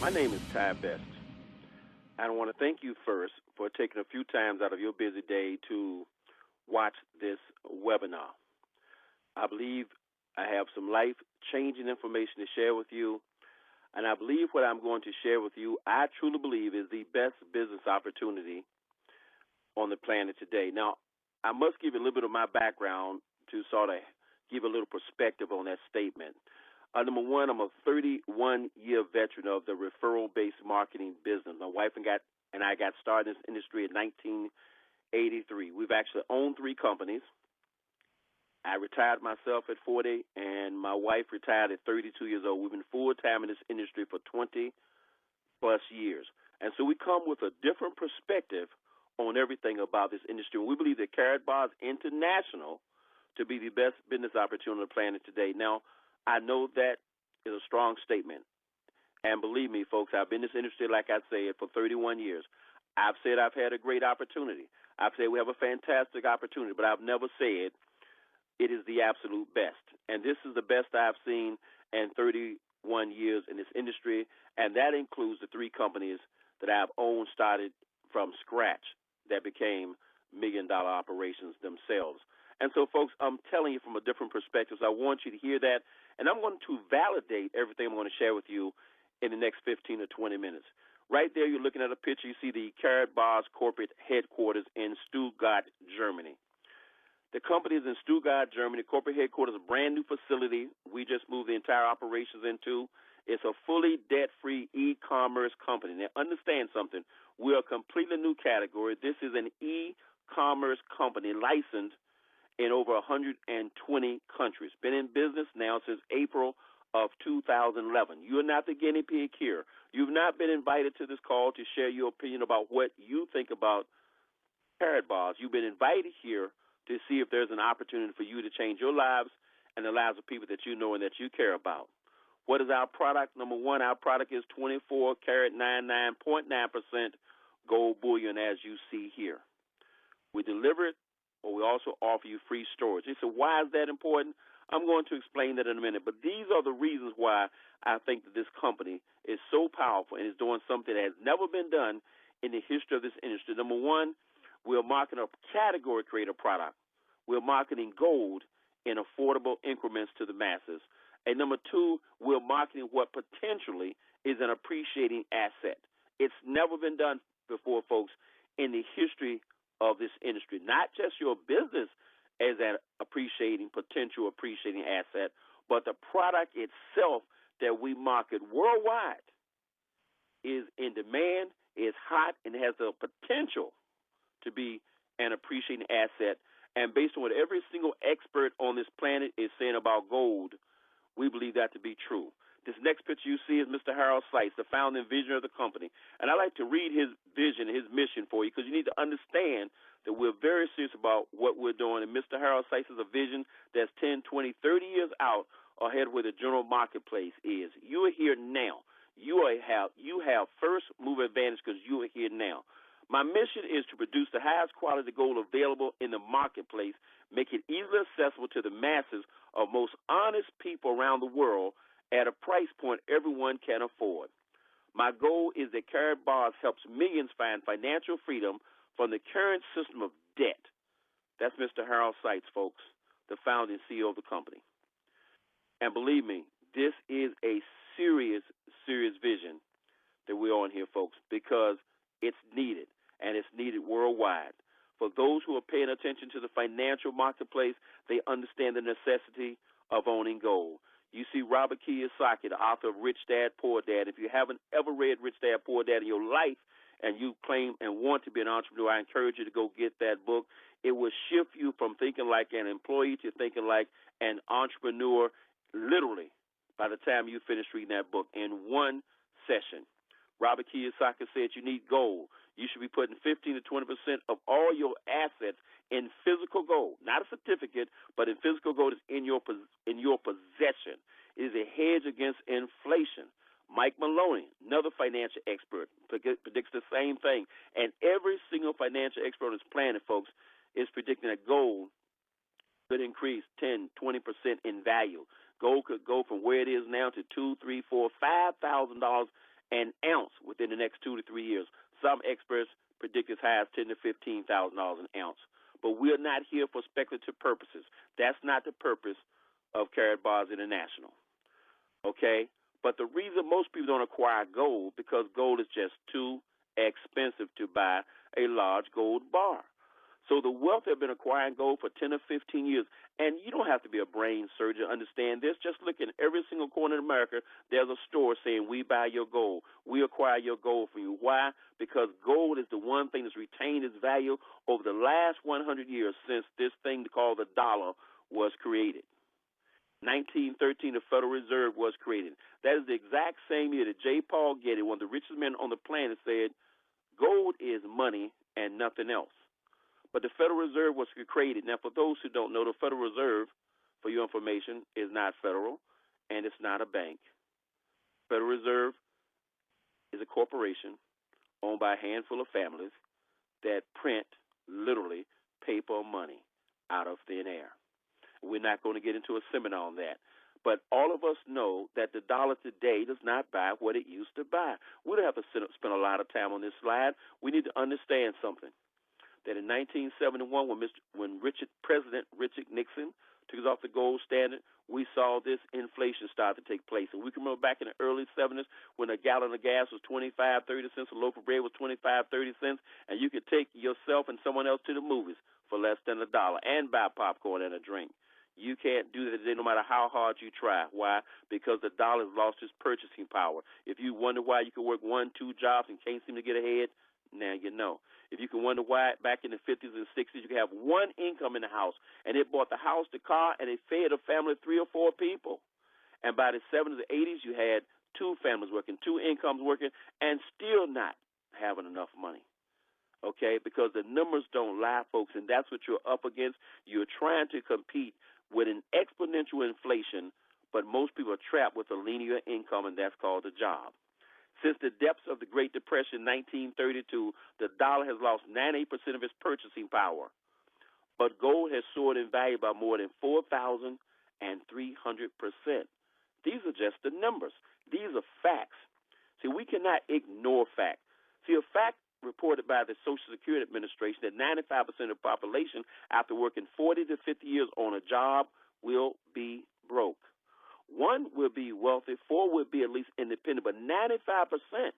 My name is Ty Best. I want to thank you first for taking a few times out of your busy day to watch this webinar. I believe I have some life-changing information to share with you, and I believe what I'm going to share with you, I truly believe, is the best business opportunity on the planet today. Now, I must give you a little bit of my background to sort of give a little perspective on that statement. Number one, I'm a 31-year veteran of the referral-based marketing business. My wife and I got started in this industry in 1983. We've actually owned 3 companies. I retired myself at 40, and my wife retired at 32 years old. We've been full-time in this industry for 20-plus years. And so we come with a different perspective on everything about this industry. We believe that Karatbars International to be the best business opportunity on the planet today. Now, I know that is a strong statement. And believe me, folks, I've been in this industry, like I said, for 31 years. I've said I've had a great opportunity. I've said we have a fantastic opportunity, but I've never said it is the absolute best. And this is the best I've seen in 31 years in this industry, and that includes the 3 companies that I've owned, started from scratch, that became million-dollar operations themselves. And so, folks, I'm telling you from a different perspective. So I want you to hear that. And I'm going to validate everything I'm going to share with you in the next 15 or 20 minutes. Right there, you're looking at a picture. You see the Karatbars corporate headquarters in Stuttgart, Germany. The company is in Stuttgart, Germany. Corporate headquarters is a brand-new facility we just moved the entire operations into. It's a fully debt-free e-commerce company. Now, understand something. We're a completely new category. This is an e-commerce company licensed in over 120 countries. Been in business now since April of 2011. You're not the guinea pig here. You've not been invited to this call to share your opinion about what you think about Karatbars. You've been invited here to see if there's an opportunity for you to change your lives and the lives of people that you know and that you care about. What is our product? Number one, our product is 24 karat 99.9% gold bullion, as you see here. We deliver it, or we also offer you free storage. You say, why is that important? I'm going to explain that in a minute. But these are the reasons why I think that this company is so powerful and is doing something that has never been done in the history of this industry. Number one, we're marketing a category creator product. We're marketing gold in affordable increments to the masses. And number two, we're marketing what potentially is an appreciating asset. It's never been done before, folks, in the history of this industry. Not just your business as an potential appreciating asset, but the product itself that we market worldwide is in demand, is hot, and has the potential to be an appreciating asset. And based on what every single expert on this planet is saying about gold, we believe that to be true. This next picture you see is Mr. Harold Seitz, the founding visionary of the company. And I like to read his vision, his mission for you, because you need to understand that we're very serious about what we're doing. And Mr. Harold Seitz is a vision that's 10, 20, 30 years out ahead of where the general marketplace is. You are here now. You have first mover advantage because you are here now. My mission is to produce the highest quality gold available in the marketplace, make it easily accessible to the masses of most honest people around the world at a price point everyone can afford. My goal is that Karatbars helps millions find financial freedom from the current system of debt. That's Mr. Harold Seitz, folks, the founding CEO of the company. And believe me, this is a serious, serious vision that we're on here, folks, because it's needed, and it's needed worldwide. For those who are paying attention to the financial marketplace, they understand the necessity of owning gold. You see Robert Kiyosaki, the author of Rich Dad, Poor Dad. If you haven't ever read Rich Dad, Poor Dad in your life and you claim and want to be an entrepreneur, I encourage you to go get that book. It will shift you from thinking like an employee to thinking like an entrepreneur, literally, by the time you finish reading that book in one session. Robert Kiyosaki said you need gold. You should be putting 15 to 20% of all your assets in physical gold, not a certificate, but in physical gold is in your possession. It is a hedge against inflation. Mike Maloney, another financial expert, predicts the same thing. And every single financial expert on this planet, folks, is predicting that gold could increase 10, 20% in value. Gold could go from where it is now to $2,000, $3,000, $4,000, $5,000 an ounce within the next 2 to 3 years. Some experts predict as high as $10,000 to $15,000 an ounce. But we're not here for speculative purposes. That's not the purpose of Karatbars International. Okay? But the reason most people don't acquire gold because gold is just too expensive to buy a large gold bar. So the wealth have been acquiring gold for 10 or 15 years. And you don't have to be a brain surgeon to understand this. Just look in every single corner in America, there's a store saying, we buy your gold. We acquire your gold for you. Why? Because gold is the one thing that's retained its value over the last 100 years since this thing called the dollar was created. 1913, the Federal Reserve was created. That is the exact same year that J. Paul Getty, one of the richest men on the planet, said, gold is money and nothing else. But the Federal Reserve was created. Now, for those who don't know, the Federal Reserve, for your information, is not federal, and it's not a bank. Federal Reserve is a corporation owned by a handful of families that print, literally, paper money out of thin air. We're not going to get into a seminar on that. But all of us know that the dollar today does not buy what it used to buy. We don't have to spend a lot of time on this slide. We need to understand something. That in 1971, when President Richard Nixon took us off the gold standard, we saw this inflation start to take place. And we can remember back in the early 70s when a gallon of gas was 25, 30 cents, a loaf of bread was 25, 30 cents, and you could take yourself and someone else to the movies for less than $1 and buy popcorn and a drink. You can't do that today no matter how hard you try. Why? Because the dollar has lost its purchasing power. If you wonder why you can work 1, 2 jobs and can't seem to get ahead, now you know. If you can wonder why back in the 50s and 60s you could have one income in the house, and it bought the house, the car, and it fed a family of 3 or 4 people. And by the 70s and 80s you had 2 families working, 2 incomes working, and still not having enough money. Okay? Because the numbers don't lie, folks, and that's what you're up against. You're trying to compete with an exponential inflation, but most people are trapped with a linear income, and that's called a job. Since the depths of the Great Depression in 1932, the dollar has lost 98% of its purchasing power. But gold has soared in value by more than 4,300%. These are just the numbers. These are facts. See, we cannot ignore facts. See, a fact reported by the Social Security Administration that 95% of the population, after working 40 to 50 years on a job, will be broke. 1 will be wealthy, 4 will be at least independent, but 95%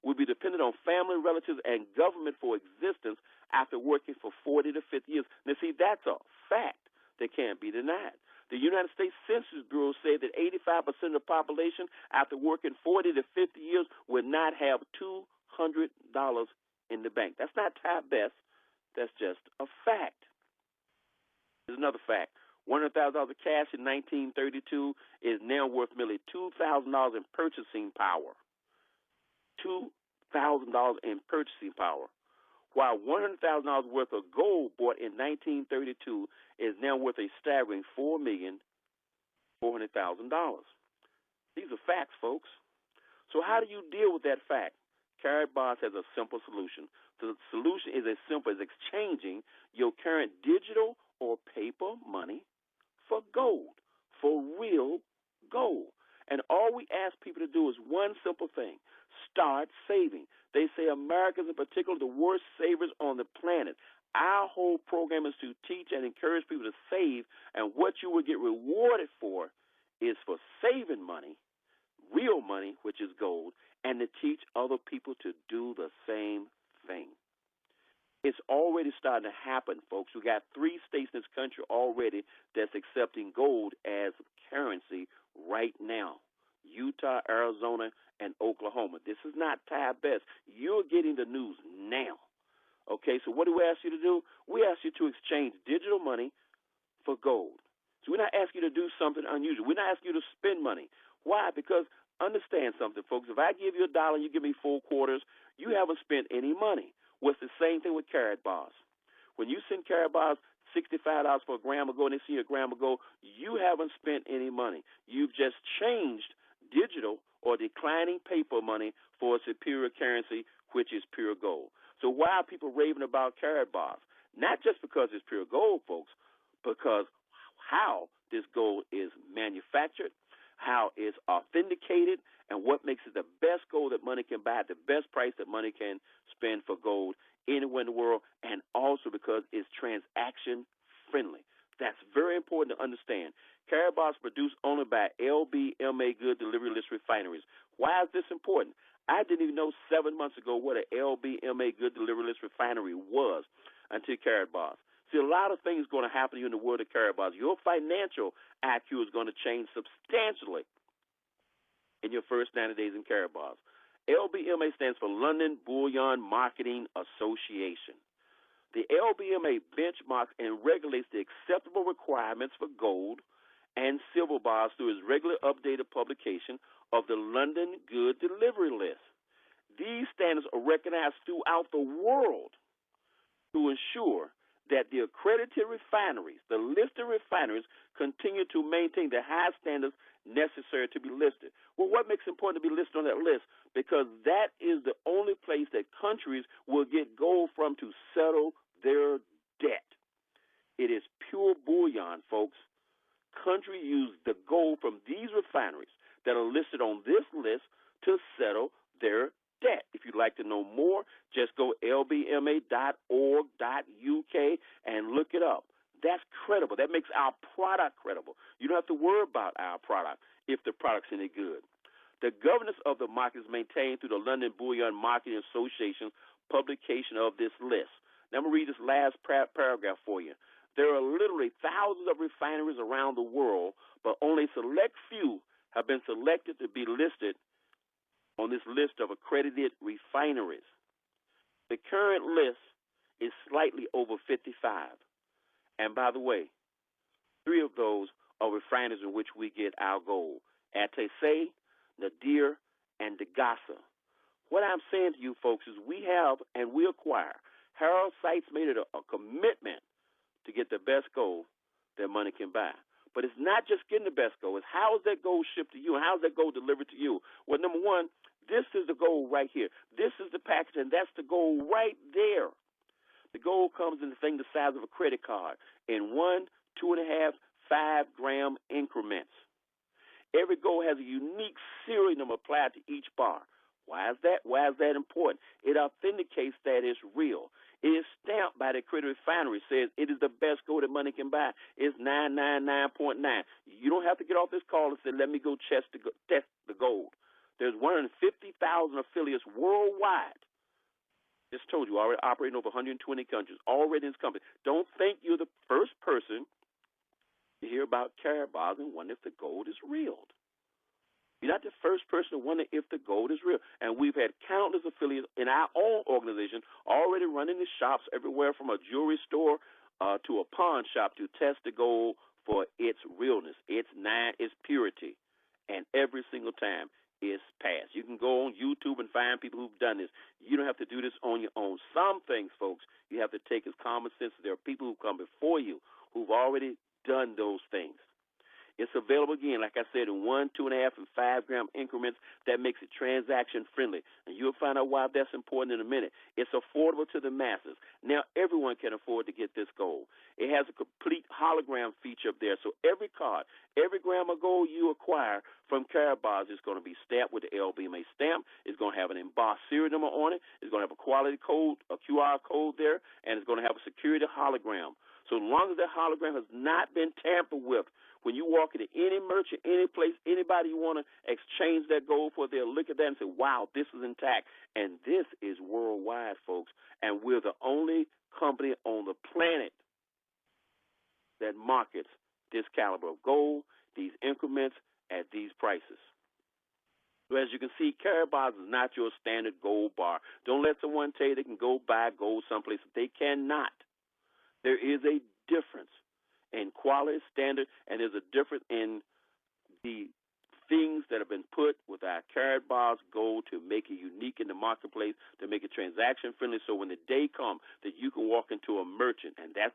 will be dependent on family, relatives, and government for existence after working for 40 to 50 years. Now, see, that's a fact that can't be denied. The United States Census Bureau said that 85% of the population, after working 40 to 50 years, would not have $200 in the bank. That's not top best. That's just a fact. There's another fact. $100,000 of cash in 1932 is now worth merely $2,000 in purchasing power. $2,000 in purchasing power. While $100,000 worth of gold bought in 1932 is now worth a staggering $4,400,000. These are facts, folks. So how do you deal with that fact? Karatbars has a simple solution. The solution is as simple as exchanging your current digital or paper money for gold, for real gold. And all we ask people to do is one simple thing: start saving. They say Americans in particular are the worst savers on the planet. Our whole program is to teach and encourage people to save, and what you will get rewarded for is for saving money, real money, which is gold, and to teach other people to do the same thing. It's already starting to happen, folks. We got 3 states in this country already that's accepting gold as currency right now: Utah, Arizona, and Oklahoma. This is not time best. You're getting the news now. Okay, so what do we ask you to do? We ask you to exchange digital money for gold. So we're not asking you to do something unusual. We're not asking you to spend money. Why? Because understand something, folks. If I give you $1 and you give me 4 quarters, you haven't spent any money. Well, it's the same thing with Karatbars. When you send Karatbars $65 for a gram of gold and they see a gram of gold, you haven't spent any money. You've just changed digital or declining paper money for a superior currency, which is pure gold. So why are people raving about Karatbars? Not just because it's pure gold, folks, because how this gold is manufactured, how it's authenticated, and what makes it the best gold that money can buy at the best price that money can spend for gold anywhere in the world, and also because it's transaction friendly. That's very important to understand. Karatbars produced only by LBMA Good Delivery List refineries. Why is this important? I didn't even know 7 months ago what a LBMA Good Delivery List refinery was until Karatbars. See, a lot of things going to happen to you in the world of Karatbars. Your financial IQ is going to change substantially in your first 90 days in Karatbars. LBMA stands for London Bullion Marketing Association. The LBMA benchmarks and regulates the acceptable requirements for gold and silver bars through its regular updated publication of the London Good Delivery List. These standards are recognized throughout the world to ensure that the accredited refineries, the listed refineries, continue to maintain the high standards necessary to be listed. Well, what makes it important to be listed on that list? Because that is the only place that countries will get gold from to settle their debt. It is pure bullion, folks. Countries use the gold from these refineries that are listed on this list to settle their debt. If you'd like to know more, just go lbma.org.uk and look it up. That's credible. That makes our product credible. You don't have to worry about our product if the product's any good. The governance of the market is maintained through the London Bullion Marketing Association's publication of this list. Now, I'm going to read this last paragraph for you. There are literally thousands of refineries around the world, but only a select few have been selected to be listed on this list of accredited refineries. The current list is slightly over 55. And by the way, 3 of those are refineries in which we get our gold: Atese, Nadir, and Degasa. What I'm saying to you folks is we have and we acquire. Harold Sykes made it a commitment to get the best gold that money can buy. But it's not just getting the best gold. It's how is that gold shipped to you and how is that gold delivered to you? Well, number one, this is the gold right here. This is the package, and that's the gold right there. The gold comes in the thing the size of a credit card in 1, 2.5, 5-gram increments. Every gold has a unique serial number applied to each bar. Why is that? Why is that important? It authenticates that it's real. It is stamped by the accredited refinery. Says it is the best gold that money can buy. It's 999.9. You don't have to get off this call and say, let me go test the gold. There's 150,000 affiliates worldwide. Just told you, already operating over 120 countries, already in this company. Don't think you're the first person to hear about Karatbars and wonder if the gold is real. You're not the first person to wonder if the gold is real. And we've had countless affiliates in our own organization already running the shops everywhere from a jewelry store to a pawn shop to test the gold for its realness, its purity. And every single time it's passed. You can go on YouTube and find people who've done this. You don't have to do this on your own. Some things, folks, you have to take as common sense. There are people who come before you who've already done those things. It's available, again, like I said, in 1, 2.5, and 5-gram increments. That makes it transaction friendly. And you'll find out why that's important in a minute. It's affordable to the masses. Now everyone can afford to get this gold. It has a complete hologram feature up there. So every card, every gram of gold you acquire from Karatbars is going to be stamped with the LBMA stamp. It's going to have an embossed serial number on it. It's going to have a quality code, a QR code there, and it's going to have a security hologram. So long as that hologram has not been tampered with, when you walk into any merchant, any place, anybody you want to exchange that gold for, they'll look at that and say, wow, this is intact. And this is worldwide, folks. And we're the only company on the planet that markets this caliber of gold, these increments, at these prices. So as you can see, Karatbars is not your standard gold bar. Don't let someone tell you they can go buy gold someplace. They cannot. There is a difference in quality, standard, and there's a difference in the things that have been put with our Karatbars gold to make it unique in the marketplace, to make it transaction friendly, so when the day comes that you can walk into a merchant, and that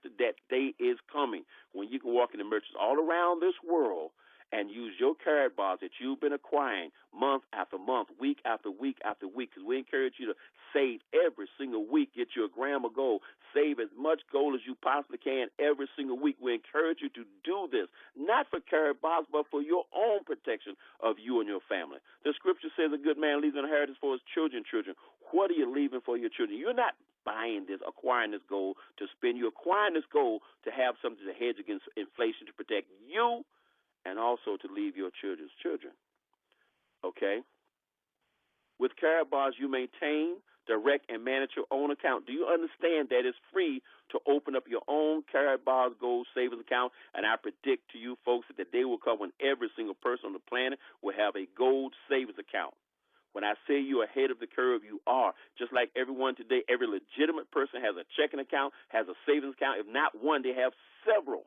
day is coming, when you can walk into merchants all around this world and use your Karatbars that you've been acquiring month after month, week after week after week, because we encourage you to save every single week. Get you a gram of gold. Save as much gold as you possibly can every single week. We encourage you to do this, not for Karatbars, but for your own protection of you and your family. The scripture says a good man leaves an inheritance for his children. What are you leaving for your children? You're not buying this, acquiring this gold to spend. You're acquiring this gold to have something to hedge against inflation, to protect you, and also to leave your children's children. Okay? With Karatbars, you maintain, direct, and manage your own account. Do you understand that it's free to open up your own Karatbars Gold Savings account? And I predict to you folks that the day will come when every single person on the planet will have a gold savings account. When I say you're ahead of the curve, you are. Just like everyone today, every legitimate person has a checking account, has a savings account. If not one, they have several.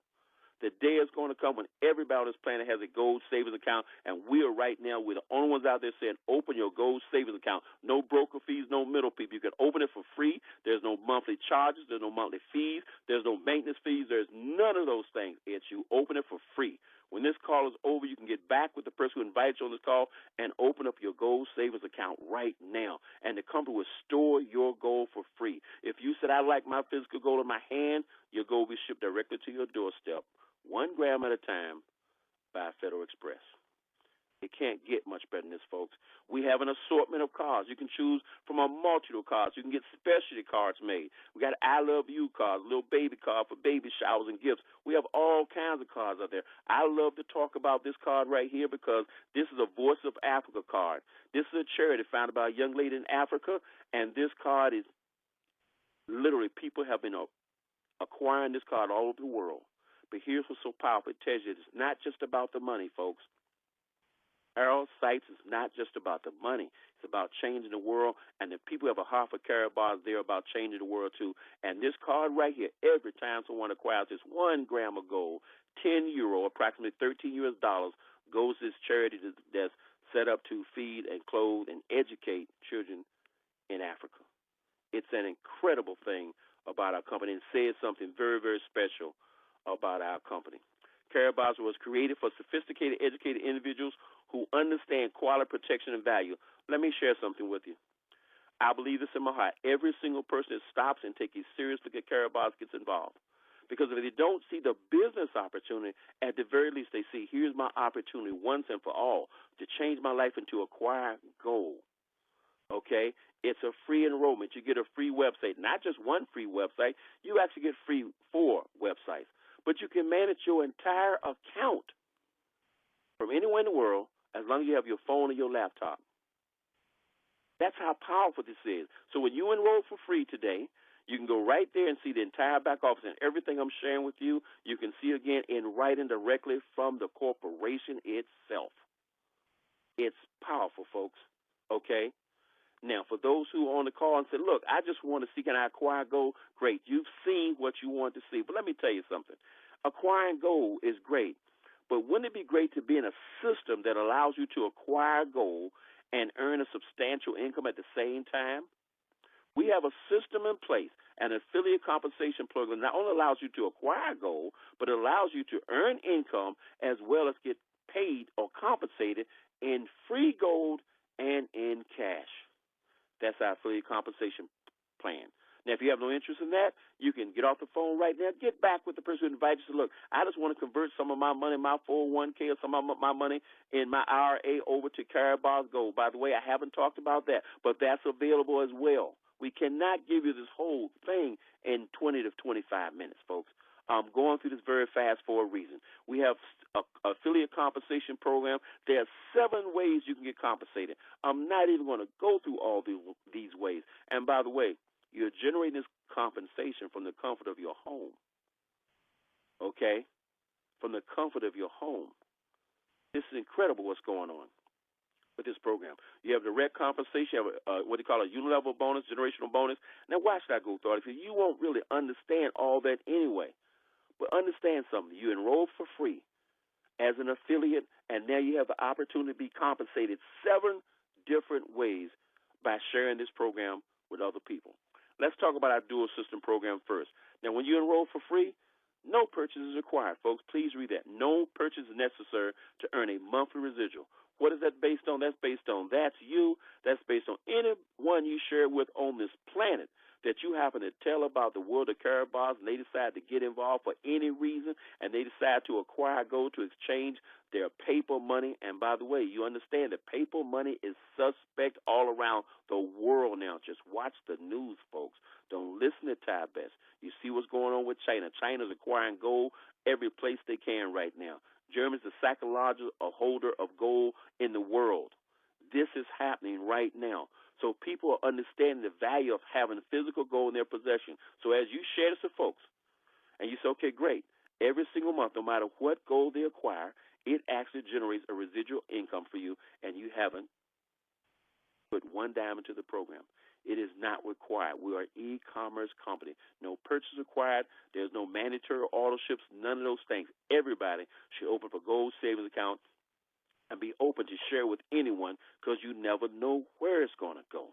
The day is going to come when everybody on this planet has a gold savings account, and we are right now, we're the only ones out there saying, open your gold savings account. No broker fees, no middle people. You can open it for free. There's no monthly charges. There's no monthly fees. There's no maintenance fees. There's none of those things. It's you open it for free. When this call is over, you can get back with the person who invites you on this call and open up your gold savings account right now. And the company will store your gold for free. If you said, I like my physical gold in my hand, your gold will be shipped directly to your doorstep, 1 gram at a time, by Federal Express. It can't get much better than this, folks. We have an assortment of cards. You can choose from a multitude of cards. You can get specialty cards made. We got I Love You cards, a little baby card for baby showers and gifts. We have all kinds of cards out there. I love to talk about this card right here because this is a Voice of Africa card. This is a charity founded by a young lady in Africa, and this card is literally, people have been acquiring this card all over the world. But here's what's so powerful. It tells you it's not just about the money, folks. Arrow Sights is not just about the money. It's about changing the world, and the people who have a heart for Karatbars, they're about changing the world too. And this card right here, every time someone acquires this 1 gram of gold, €10, approximately $13 goes to this charity that's set up to feed and clothe and educate children in Africa. It's an incredible thing about our company, and says something very, very special about our company. Karatbars was created for sophisticated, educated individuals who understand quality, protection, and value. Let me share something with you. I believe this in my heart. Every single person that stops and takes a serious look at Karatbars gets involved. Because if they don't see the business opportunity, at the very least they see, here's my opportunity once and for all to change my life and to acquire gold. Okay? It's a free enrollment. You get a free website. Not just one free website. You actually get free 4 websites. But you can manage your entire account from anywhere in the world as long as you have your phone or your laptop. That's how powerful this is. So when you enroll for free today, you can go right there and see the entire back office, and everything I'm sharing with you, you can see again in writing directly from the corporation itself. It's powerful, folks. Okay? Now, for those who are on the call and say, look, I just want to see, can I acquire gold? Great. You've seen what you want to see. But let me tell you something. Acquiring gold is great. But wouldn't it be great to be in a system that allows you to acquire gold and earn a substantial income at the same time? We have a system in place, an affiliate compensation program that not only allows you to acquire gold, but it allows you to earn income as well as get paid or compensated in free gold and in cash. That's our affiliate compensation plan. Now, if you have no interest in that, you can get off the phone right now. Get back with the person who invited you. Look, I just want to convert some of my money, my 401k, or some of my money in my IRA over to Karatbars Gold. By the way, I haven't talked about that, but that's available as well. We cannot give you this whole thing in 20 to 25 minutes, folks. I'm going through this very fast for a reason. We have an affiliate compensation program. There are 7 ways you can get compensated. I'm not even going to go through all these ways. And by the way, you're generating this compensation from the comfort of your home. Okay? From the comfort of your home. This is incredible what's going on with this program. You have direct compensation. You have what they call a unilevel bonus, generational bonus. Now, why should I go through it? Because you won't really understand all that anyway. But understand something. You enroll for free as an affiliate, and now you have the opportunity to be compensated 7 different ways by sharing this program with other people. Let's talk about our dual system program first. Now, when you enroll for free, No purchase is required, folks. Please read that. No purchase is necessary to earn a monthly residual. What is that based on? That's you. That's based on anyone you share with on this planet that you happen to tell about the world of Karatbars, and they decide to get involved for any reason, and they decide to acquire gold to exchange their paper money. And by the way, you understand that paper money is suspect all around the world now. Just watch the news, folks. Don't listen to Ty Best. You see what's going on with China. China's acquiring gold every place they can right now. Germany's the second largest holder of gold in the world. This is happening right now. So people are understanding the value of having physical gold in their possession. So as you share this with folks, and you say, okay, great, every single month, no matter what gold they acquire, it actually generates a residual income for you, and you haven't put one dime into the program. It is not required. We are an e-commerce company. No purchase required. There's no mandatory authorships, none of those things. Everybody should open up a gold savings account and be open to share with anyone, because you never know where it's going to go.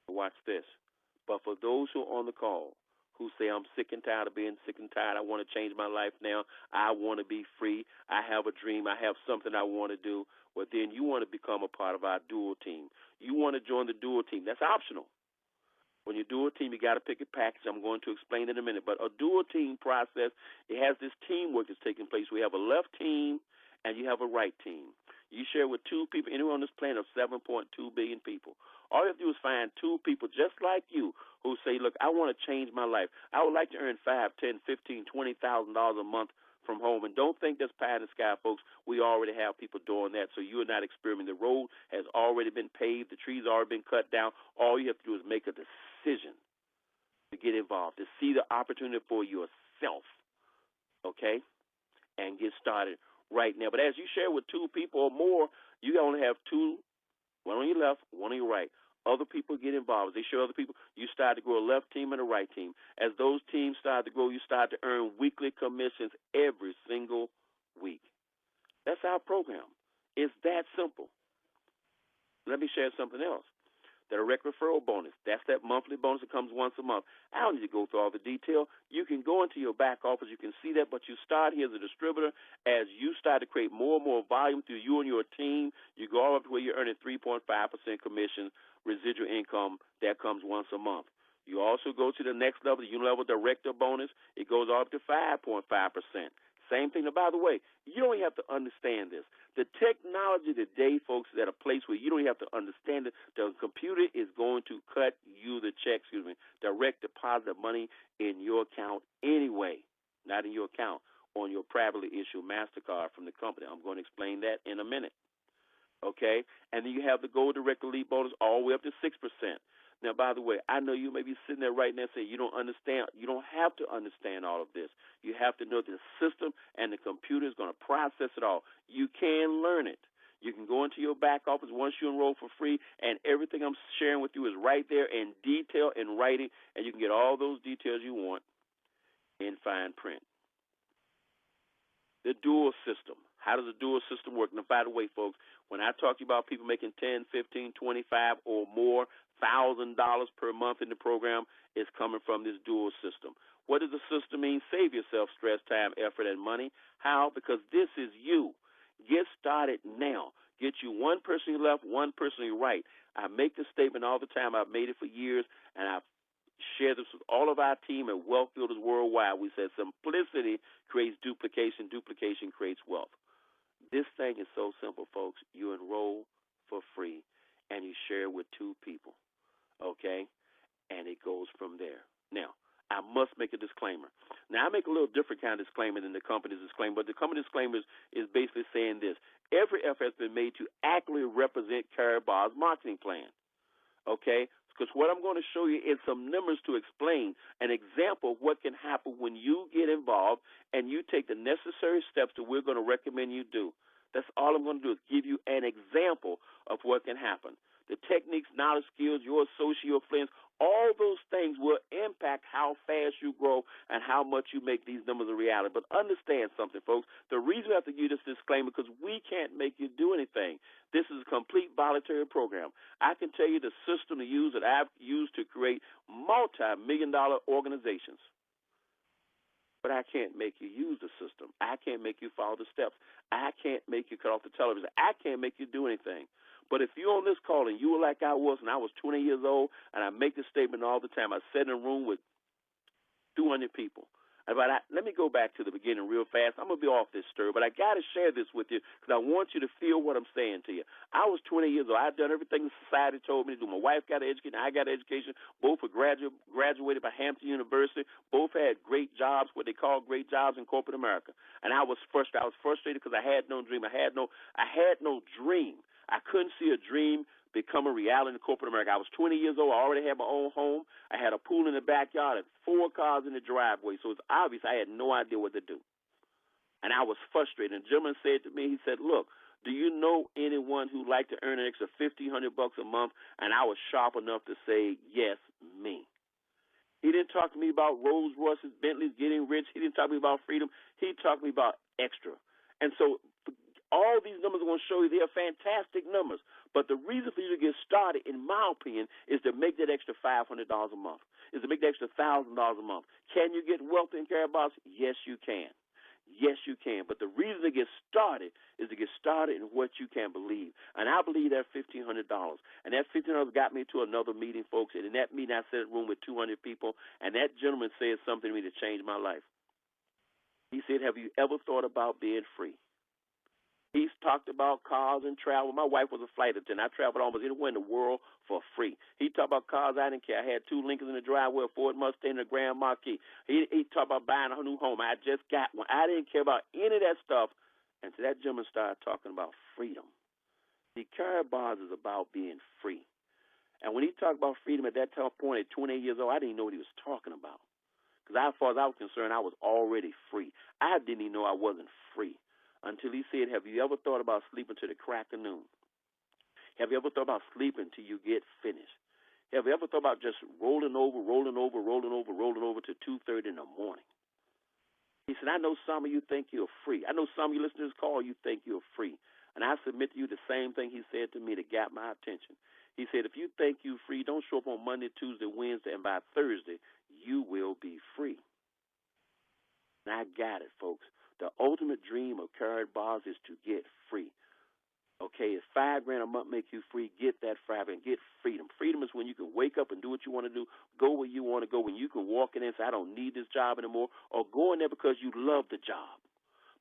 Watch this. But for those who are on the call who say, I'm sick and tired of being sick and tired, I want to change my life now, I want to be free, I have a dream, I have something I want to do, well, then you want to become a part of our dual team. You want to join the dual team. That's optional. When you do a team, you got to pick a package. I'm going to explain in a minute. But a dual team process, it has this teamwork that's taking place. We have a left team and you have a right team. You share with two people, anyone on this planet of 7.2 billion people. All you have to do is find two people just like you who say, look, I want to change my life. I would like to earn $5, $10, $15, $20,000 a month from home. And don't think that's pie in the sky, folks. We already have people doing that, so you are not experimenting. The road has already been paved. The trees have already been cut down. All you have to do is make a decision to get involved, to see the opportunity for yourself, okay, and get started right now. But as you share with two people or more, you only have two, one on your left, one on your right. Other people get involved. As they show other people, you start to grow a left team and a right team. As those teams start to grow, you start to earn weekly commissions every single week. That's our program. It's that simple. Let me share something else. The direct referral bonus, that's that monthly bonus that comes once a month. I don't need to go through all the detail. You can go into your back office. You can see that, but you start here as a distributor. As you start to create more and more volume through you and your team, you go up to where you're earning 3.5% commission, residual income that comes once a month. You also go to the next level, the unilevel director bonus. It goes up to 5.5%. Same thing. Now, by the way, you don't have to understand this. The technology today, folks, is at a place where you don't have to understand it. The computer is going to cut you the check, direct deposit money in your account anyway, not in your account, on your privately issued MasterCard from the company. I'm going to explain that in a minute, okay? And then you have the Gold Direct Elite bonus all the way up to 6%. Now, by the way, I know you may be sitting there right now saying you don't understand. You don't have to understand all of this. You have to know the system and the computer is going to process it all. You can learn it. You can go into your back office once you enroll for free, and everything I'm sharing with you is right there in detail in writing, and you can get all those details you want in fine print. The dual system. How does the dual system work? Now, by the way, folks, when I talk to you about people making $10, $15, $25 or more $1,000 per month in the program, is coming from this dual system. What does the system mean? Save yourself stress, time, effort, and money. How? Because this is you. Get started now. Get you one person on your left, one person on your right. I make this statement all the time. I've made it for years, and I've shared this with all of our team at Wealth Builders Worldwide. We said simplicity creates duplication. Duplication creates wealth. This thing is so simple, folks. You enroll for free, and you share with two people, okay? And it goes from there. Now, I must make a disclaimer. Now, I make a little different kind of disclaimer than the company's disclaimer, but the company's disclaimer is basically saying this. Every effort has been made to accurately represent Karatbars' marketing plan, okay? Because what I'm going to show you is some numbers to explain an example of what can happen when you get involved and you take the necessary steps that we're going to recommend you do. That's all I'm going to do is give you an example of what can happen. The techniques, knowledge, skills, your associate, your friends, all those things will impact how fast you grow and how much you make these numbers a reality. But understand something, folks. The reason I have to give this disclaimer is because we can't make you do anything. This is a complete voluntary program. I can tell you the system to use that I've used to create multi-million-dollar organizations. but I can't make you use the system. I can't make you follow the steps. I can't make you cut off the television. I can't make you do anything. But if you're on this call and you were like I was when I was 20 years old, and I make this statement all the time, I sat in a room with 200 people. But let me go back to the beginning real fast. I'm going to be off this stir, but I got to share this with you because I want you to feel what I'm saying to you. I was 20 years old. I'd done everything society told me to do. My wife got an education. I got an education. Both were graduated by Hampton University. Both had great jobs, what they call great jobs in corporate America. And I was frustrated. I was frustrated because I had no dream. I had no dream. I couldn't see a dream become a reality in corporate America. I was 20 years old. I already had my own home. I had a pool in the backyard and 4 cars in the driveway. So it's obvious I had no idea what to do. And I was frustrated. And the gentleman said to me, he said, look, do you know anyone who'd like to earn an extra $1,500 a month? And I was sharp enough to say, yes, me. He didn't talk to me about Rolls Royces, Bentleys, getting rich. He didn't talk to me about freedom. He talked to me about extra. And so all these numbers are going to show you they are fantastic numbers. But the reason for you to get started, in my opinion, is to make that extra $500 a month, is to make that extra $1,000 a month. Can you get wealthy in Karatbars? Yes, you can. Yes, you can. But the reason to get started is to get started in what you can believe. And I believe that $1,500. And that $1,500 got me to another meeting, folks. And in that meeting, I sat in a room with 200 people. And that gentleman said something to me that changed my life. He said, have you ever thought about being free? He's talked about cars and travel. My wife was a flight attendant. I traveled almost anywhere in the world for free. He talked about cars. I didn't care. I had 2 Lincolns in the driveway, a Ford Mustang, and a Grand Marquis. He talked about buying a new home. I just got one. I didn't care about any of that stuff until that gentleman started talking about freedom. See, Karatbars is about being free. And when he talked about freedom at that point at 28 years old, I didn't know what he was talking about. Because as far as I was concerned, I was already free. I didn't even know I wasn't free until he said, have you ever thought about sleeping to the crack of noon? Have you ever thought about sleeping till you get finished? Have you ever thought about just rolling over to 2:30 in the morning? He said, I know some of you think you're free. I know some of you listening to this call, you think you're free. And I submit to you the same thing he said to me that got my attention. He said, if you think you're free, don't show up on Monday, Tuesday, Wednesday, and by Thursday, you will be free. And I got it, folks. The ultimate dream of Karatbars is to get free. Okay, if $5 grand a month make you free, get that $5 and get freedom. Freedom is when you can wake up and do what you want to do, go where you want to go, when you can walk in and say, I don't need this job anymore, or go in there because you love the job,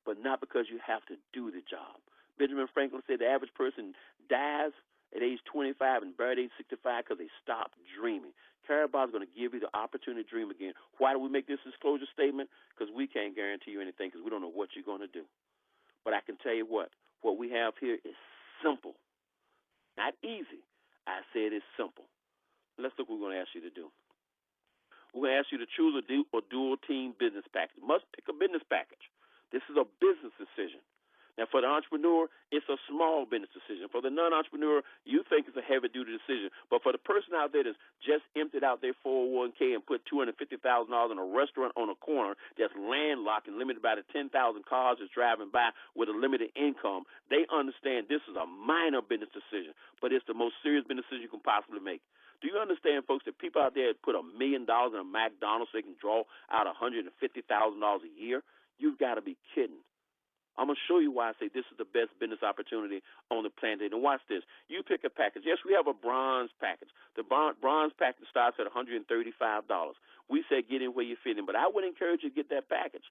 but not because you have to do the job. Benjamin Franklin said the average person dies at age 25 and buried at age 65 because they stopped dreaming. Karatbars is going to give you the opportunity to dream again. Why do we make this disclosure statement? Because we can't guarantee you anything because we don't know what you're going to do. But I can tell you what we have here is simple, not easy. I said it's simple. Let's look what we're going to ask you to do. We're going to ask you to choose a dual team business package. You must pick a business package. This is a business decision. Now, for the entrepreneur, it's a small business decision. For the non-entrepreneur, you think it's a heavy-duty decision. But for the person out there that's just emptied out their 401k and put $250,000 in a restaurant on a corner that's landlocked and limited by the 10,000 cars that's driving by with a limited income, they understand this is a minor business decision, but it's the most serious business decision you can possibly make. Do you understand, folks, that people out there put $1 million in a McDonald's so they can draw out $150,000 a year? You've got to be kidding. I'm going to show you why I say this is the best business opportunity on the planet. And watch this. You pick a package. Yes, we have a bronze package. The bronze package starts at $135. We say get in where you fit in. But I would encourage you to get that package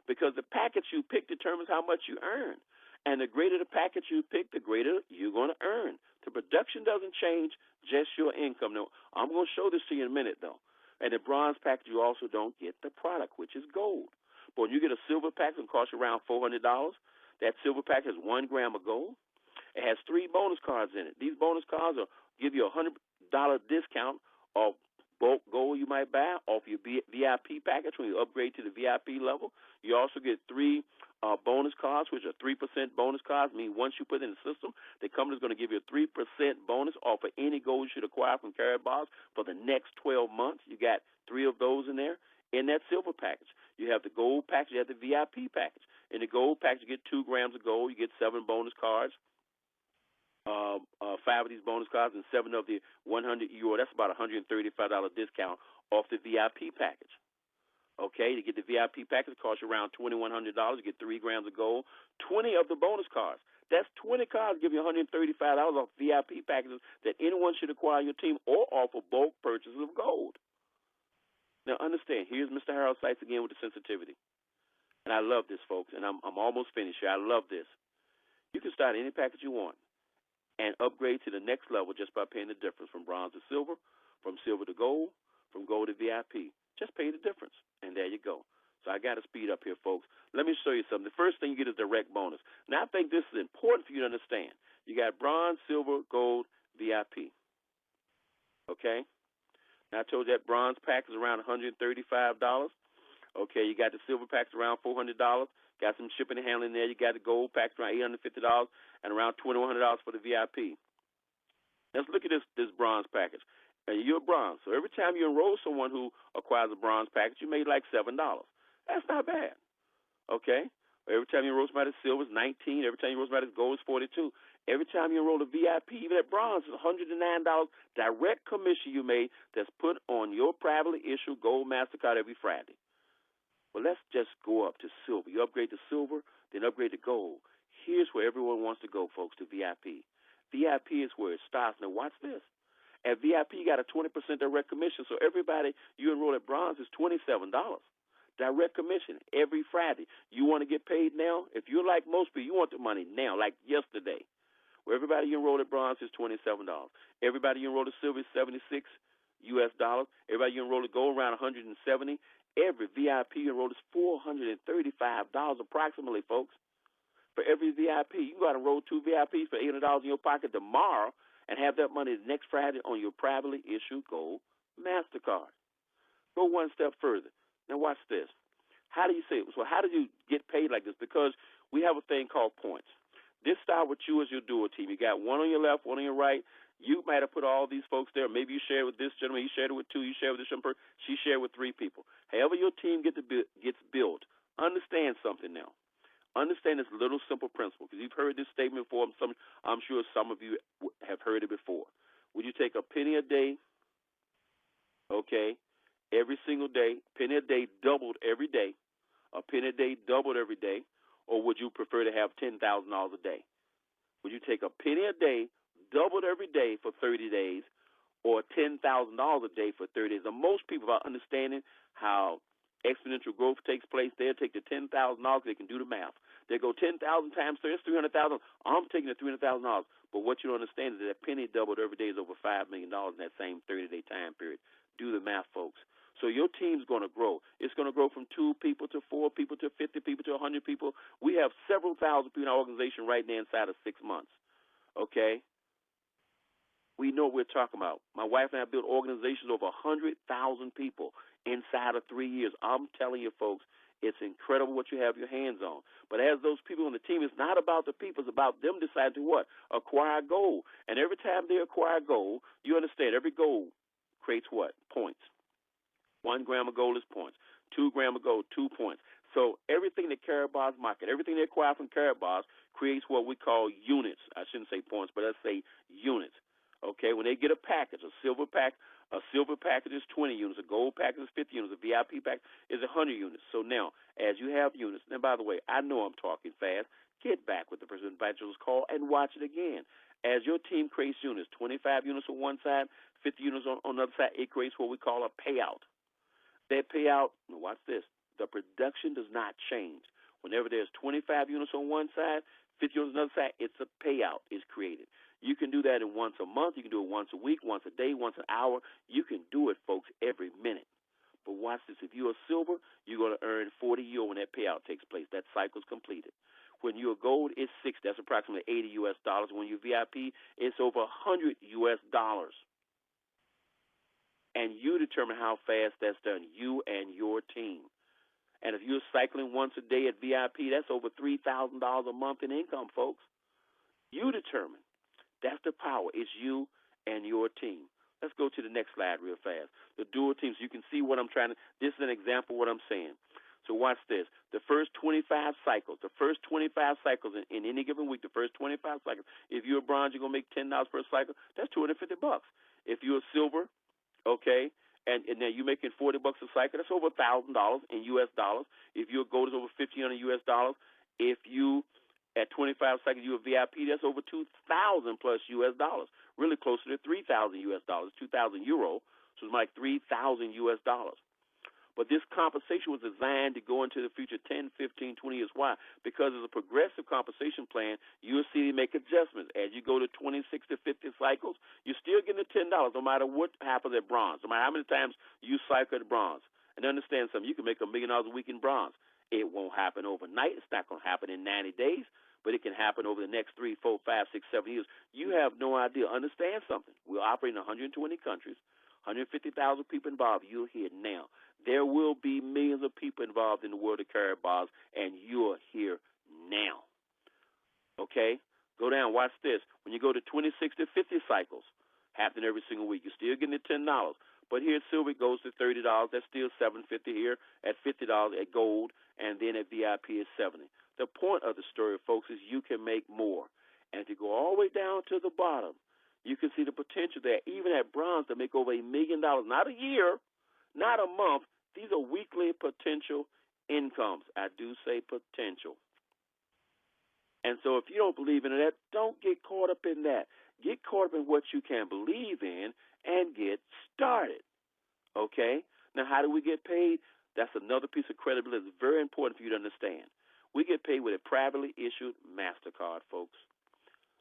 because the package you pick determines how much you earn. And the greater the package you pick, the greater you're going to earn. The production doesn't change, just your income. Now, I'm going to show this to you in a minute, though. And the bronze package, you also don't get the product, which is gold. But when you get a silver package, it costs you around $400. That silver package has 1 gram of gold. It has 3 bonus cards in it. These bonus cards will give you a $100 discount of bulk gold you might buy off your VIP package when you upgrade to the VIP level. You also get 3 bonus cards, which are 3% bonus cards. I mean, once you put in the system, the company is going to give you a 3% bonus off of any gold you should acquire from Karatbars for the next 12 months. You got 3 of those in there. In that silver package, you have the gold package, you have the VIP package. In the gold package, you get 2 grams of gold, you get 7 bonus cards, 5 of these bonus cards, and 7 of the €100. That's about $135 discount off the VIP package. Okay, to get the VIP package, it costs you around $2,100. You get 3 grams of gold, 20 of the bonus cards. That's 20 cards, give you $135 off VIP packages that anyone should acquire on your team or offer bulk purchases of gold. Now, understand, here's Mr. Harold Seitz again with the sensitivity. And I love this, folks, and I'm almost finished here. I love this. You can start any package you want and upgrade to the next level just by paying the difference from bronze to silver, from silver to gold, from gold to VIP. Just pay the difference, and there you go. So I got to speed up here, folks. Let me show you something. The first thing you get is direct bonus. Now, I think this is important for you to understand. You got bronze, silver, gold, VIP. Okay? Now, I told you that bronze pack is around $135. Okay, you got the silver pack around $400. Got some shipping and handling there. You got the gold pack around $850 and around $2,100 for the VIP. Let's look at this bronze package. And you're bronze, so every time you enroll someone who acquires a bronze package, you made like $7. That's not bad. Okay? Every time you enroll somebody at silver, it's $19. Every time you enroll somebody at gold, it's $42. Every time you enroll a VIP, even at bronze, it's $109 direct commission you made that's put on your privately issued gold MasterCard every Friday. Well, let's just go up to silver. You upgrade to silver, then upgrade to gold. Here's where everyone wants to go, folks, to VIP. VIP is where it starts. Now, watch this. At VIP, you got a 20% direct commission, so everybody you enroll at bronze is $27. Direct commission every Friday. You want to get paid now? If you're like most people, you want the money now, like yesterday. Well, everybody you enroll at bronze is $27. Everybody you enroll at silver is $76 US. Everybody you enroll at gold around $170. Every VIP you enroll is $435 approximately, folks. For every VIP, you can go out and enroll 2 VIPs for $800 in your pocket tomorrow and have that money next Friday on your privately issued gold MasterCard. Go one step further. Now watch this. How do you say it? So how do you get paid like this? Because we have a thing called points. This start with you as your dual team. You got one on your left, one on your right. You might have put all these folks there. Maybe you shared with this gentleman. He shared it with 2. You shared with this gentleman. She shared with 3 people. However your team gets built, understand something now. Understand this little simple principle, because you've heard this statement before. I'm sure some of you have heard it before. Would you take a penny a day, okay, every single day, penny a day doubled every day, a penny a day doubled every day, or would you prefer to have $10,000 a day? Would you take a penny a day doubled every day for 30 days, or $10,000 a day for 30 days? And most people are understanding how exponential growth takes place. They'll take the $10,000, they can do the math. They go 10,000 times 30, that's $300,000. I'm taking the $300,000. But what you don't understand is that penny doubled every day is over $5 million in that same 30-day time period. Do the math, folks. So your team's going to grow. It's going to grow from 2 people to 4 people to 50 people to 100 people. We have several thousand people in our organization right now inside of 6 months. Okay? We know what we're talking about. My wife and I built organizations over 100,000 people inside of 3 years. I'm telling you, folks, it's incredible what you have your hands on. But as those people on the team, it's not about the people. It's about them deciding to what? Acquire gold. And every time they acquire gold, you understand, every gold creates what? Points. 1 gram of gold is points. 2 grams of gold, 2 points. So everything that Karatbars market, everything they acquire from Karatbars creates what we call units. I shouldn't say points, but let's say units. Okay, when they get a package, a silver package is 20 units, a gold package is 50 units, a VIP pack is 100 units. So now, as you have units, and by the way, I know I'm talking fast, get back with the person who invited you to this call and watch it again. As your team creates units, 25 units on one side, 50 units on the other side, it creates what we call a payout. That payout, now watch this, the production does not change. Whenever there's 25 units on one side, 50 units on the other side, it's a payout is created. You can do that in once a month. You can do it once a week, once a day, once an hour. You can do it, folks, every minute. But watch this. If you're a silver, you're going to earn 40 a year when that payout takes place. That cycle's completed. When you're gold, it's 6. That's approximately $80 US. When you're VIP, it's over $100 US. And you determine how fast that's done, you and your team. And if you're cycling once a day at VIP, that's over $3,000 a month in income, folks. You determine. That's the power. It's you and your team. Let's go to the next slide real fast. The dual teams. You can see what I'm trying to. This is an example of what I'm saying. So watch this. The first 25 cycles. In any given week, the first 25 cycles. If you're a bronze, you're gonna make $10 per cycle. That's $250. If you're a silver, okay, and now you're making $40 a cycle. That's over $1,000 in U.S. dollars. If your gold is over $1,500 U.S. dollars, if you at 25 cycles you're a VIP, that's over 2,000 plus U.S. dollars. Really closer to 3,000 U.S. dollars, 2,000 euro. So it's like 3,000 U.S. dollars. But this compensation was designed to go into the future 10, 15, 20 years. Why? Because it's a progressive compensation plan. You'll see they make adjustments. As you go to 20, 60, 50 cycles, you're still getting the $10 no matter what happens at bronze, no matter how many times you cycle at bronze. And understand something, you can make $1 million a week in bronze. It won't happen overnight. It's not going to happen in 90 days, but it can happen over the next 3, 4, 5, 6, 7 years. You have no idea. Understand something. We're operating in 120 countries, 150,000 people involved. You're here now. There will be millions of people involved in the world of Karatbars, and you're here now. Okay? Go down. Watch this. When you go to 20, 60, 50 cycles, happening every single week, you're still getting the $10. But here at silver, it goes to $30. That's still $7.50 here. At $50 at gold, and then at VIP is $70. The point of the story, folks, is you can make more. And if you go all the way down to the bottom, you can see the potential there. Even at bronze, to make over $1 million, not a year, not a month. These are weekly potential incomes. I do say potential. And so if you don't believe in that, don't get caught up in that. Get caught up in what you can believe in and get started. Okay? Now, how do we get paid? That's another piece of credibility that's very important for you to understand. We get paid with a privately issued MasterCard, folks.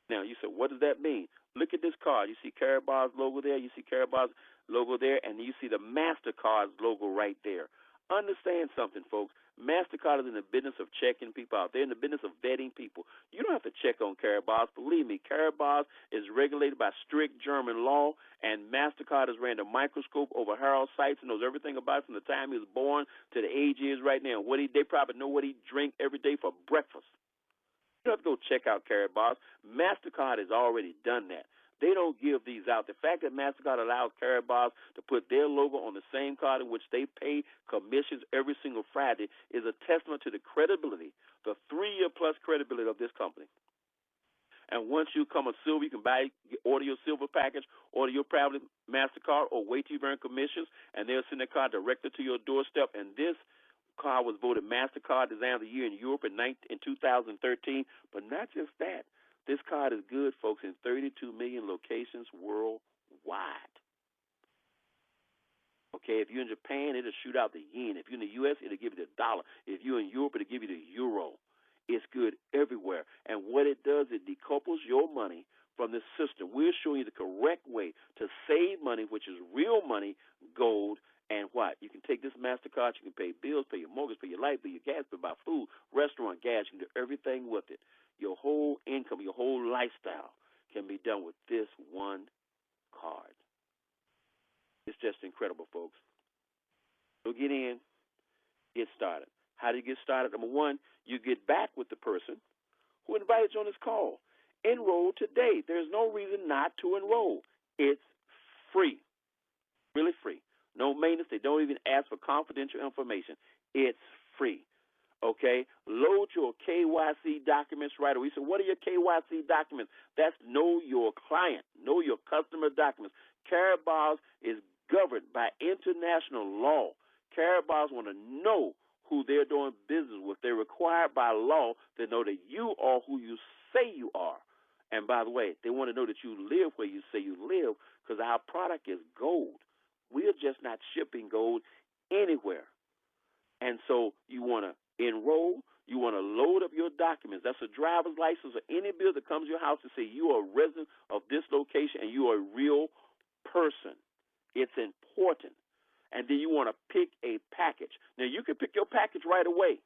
Now, you say, what does that mean? Look at this card. You see Karatbars logo there. You see Karatbars logo there, and you see the MasterCard logo right there. Understand something, folks. MasterCard is in the business of checking people out. They're in the business of vetting people. You don't have to check on Karatbars. Believe me, Karatbars is regulated by strict German law, and MasterCard has ran a microscope over Harold Seitz and knows everything about it from the time he was born to the age he is right now. They probably know what he drinks every day for breakfast. You don't have to go check out Karatbars. MasterCard has already done that. They don't give these out. The fact that MasterCard allows Karatbars to put their logo on the same card in which they pay commissions every single Friday is a testament to the credibility, the 3-year-plus credibility of this company. And once you come a silver, you can order your silver package, order your private MasterCard, or wait till you earn commissions, and they'll send the card directly to your doorstep. And this card was voted MasterCard Design of the Year in Europe in 2013. But not just that. This card is good, folks, in 32 million locations worldwide. Okay, if you're in Japan, it'll shoot out the yen. If you're in the U.S., it'll give you the dollar. If you're in Europe, it'll give you the euro. It's good everywhere. And what it does, it decouples your money from the system. We're showing you the correct way to save money, which is real money, gold, and what? You can take this MasterCard, you can pay bills, pay your mortgage, pay your light bill, your gas bill, buy food, restaurant, gas. You can do everything with it. Your whole income, your whole lifestyle can be done with this one card. It's just incredible, folks. So get in, get started. How do you get started? Number one, you get back with the person who invited you on this call. Enroll today. There's no reason not to enroll. It's free, really free. No maintenance. They don't even ask for confidential information. It's free. Okay? Load your KYC documents right away. So what are your KYC documents? That's know your client, know your customer documents. Karatbars is governed by international law. Karatbars want to know who they're doing business with. They're required by law to know that you are who you say you are. And by the way, they want to know that you live where you say you live, because our product is gold. We're just not shipping gold anywhere. And so you want to enroll, you want to load up your documents. That's a driver's license or any bill that comes to your house to say you are a resident of this location and you are a real person. It's important. And then you want to pick a package. Now, you can pick your package right away,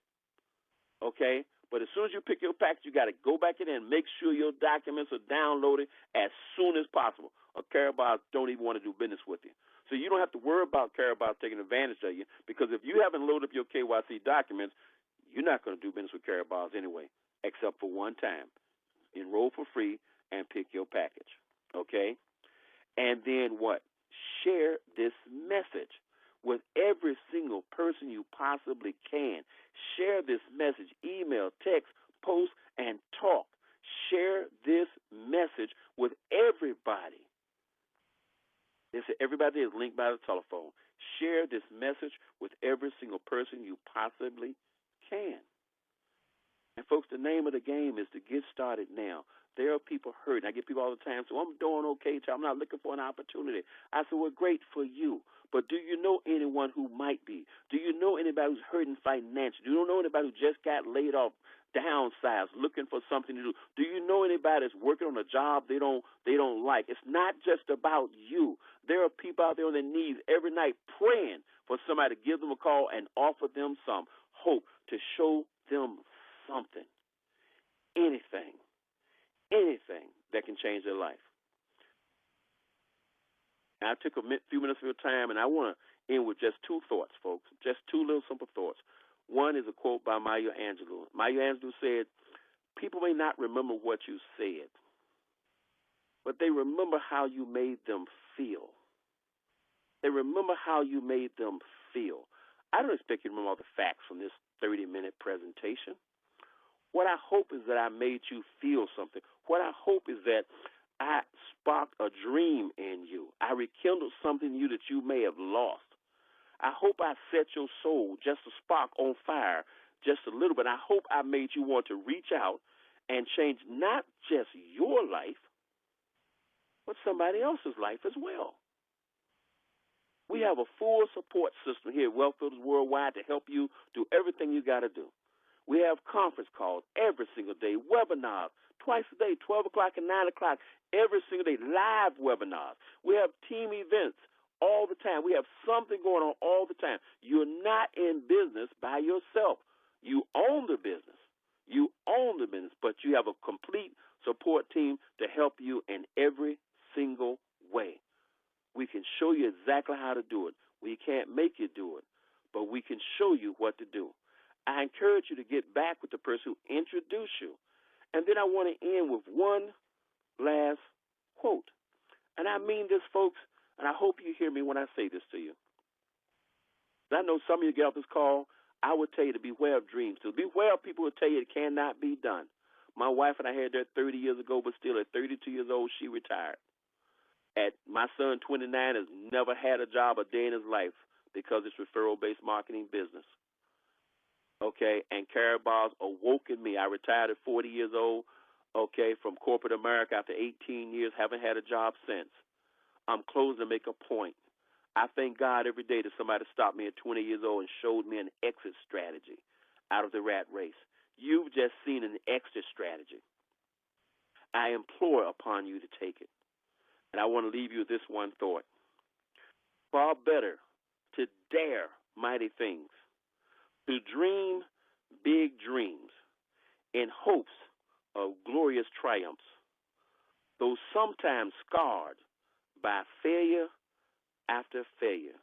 okay? But as soon as you pick your package, you got to go back in and make sure your documents are downloaded as soon as possible. Or Karatbars don't even want to do business with you. So you don't have to worry about Karatbars taking advantage of you, because if you haven't loaded up your KYC documents, you're not going to do business with Karatbars anyway, except for one time. Enroll for free and pick your package, okay? And then what? Share this message with every single person you possibly can. Share this message, email, text, post, and talk. Share this message with everybody. This Listen, everybody is linked by the telephone. Share this message with every single person you possibly can. And, folks, the name of the game is to get started now. There are people hurting. I get people all the time, so I'm doing okay, child. I'm not looking for an opportunity. I said, well, great for you. But do you know anyone who might be? Do you know anybody who's hurting financially? Do you know anybody who just got laid off, downsized, looking for something to do? Do you know anybody that's working on a job they don't like? It's not just about you. There are people out there on their knees every night praying for somebody to give them a call and offer them some hope, to show them something, anything that can change their life. And I took a few minutes of your time, and I want to end with just two thoughts, folks, just two little simple thoughts. One is a quote by Maya Angelou. Maya Angelou said, people may not remember what you said, but they remember how you made them feel. They remember how you made them feel. I don't expect you to remember all the facts from this 30-minute presentation. What I hope is that I made you feel something. What I hope is that I sparked a dream in you. I rekindled something in you that you may have lost. I hope I set your soul, just a spark, on fire just a little bit. I hope I made you want to reach out and change not just your life, but somebody else's life as well. We have a full support system here at Wealth Builders Worldwide to help you do everything you got to do. We have conference calls every single day, webinars twice a day, 12 o'clock and 9 o'clock every single day, live webinars. We have team events all the time. We have something going on all the time. You're not in business by yourself. You own the business. You own the business, but you have a complete support team to help you in every single way. We can show you exactly how to do it. We can't make you do it, but we can show you what to do. I encourage you to get back with the person who introduced you. And then I want to end with one last quote. And I mean this, folks, and I hope you hear me when I say this to you. I know some of you get off this call, I would tell you to beware of dreams. To beware of people who tell you it cannot be done. My wife and I had that 30 years ago, but still at 32 years old, she retired. My son, 29, has never had a job a day in his life because it's referral-based marketing business. Okay, and Karatbars awoke in me. I retired at 40 years old, okay, from corporate America after 18 years, haven't had a job since. I'm closing to make a point. I thank God every day that somebody stopped me at 20 years old and showed me an exit strategy out of the rat race. You've just seen an exit strategy. I implore upon you to take it. And I want to leave you with this one thought. Far better to dare mighty things, to dream big dreams in hopes of glorious triumphs, though sometimes scarred by failure after failure,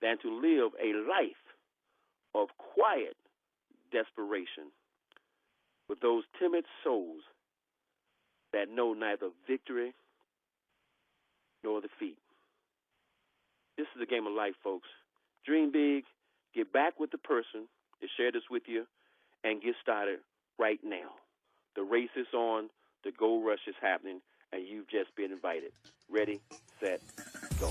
than to live a life of quiet desperation with those timid souls that know neither victory nor defeat. This is a game of life, folks. Dream big, get back with the person to share this with you, and get started right now. The race is on, the gold rush is happening, and you've just been invited. Ready, set, go.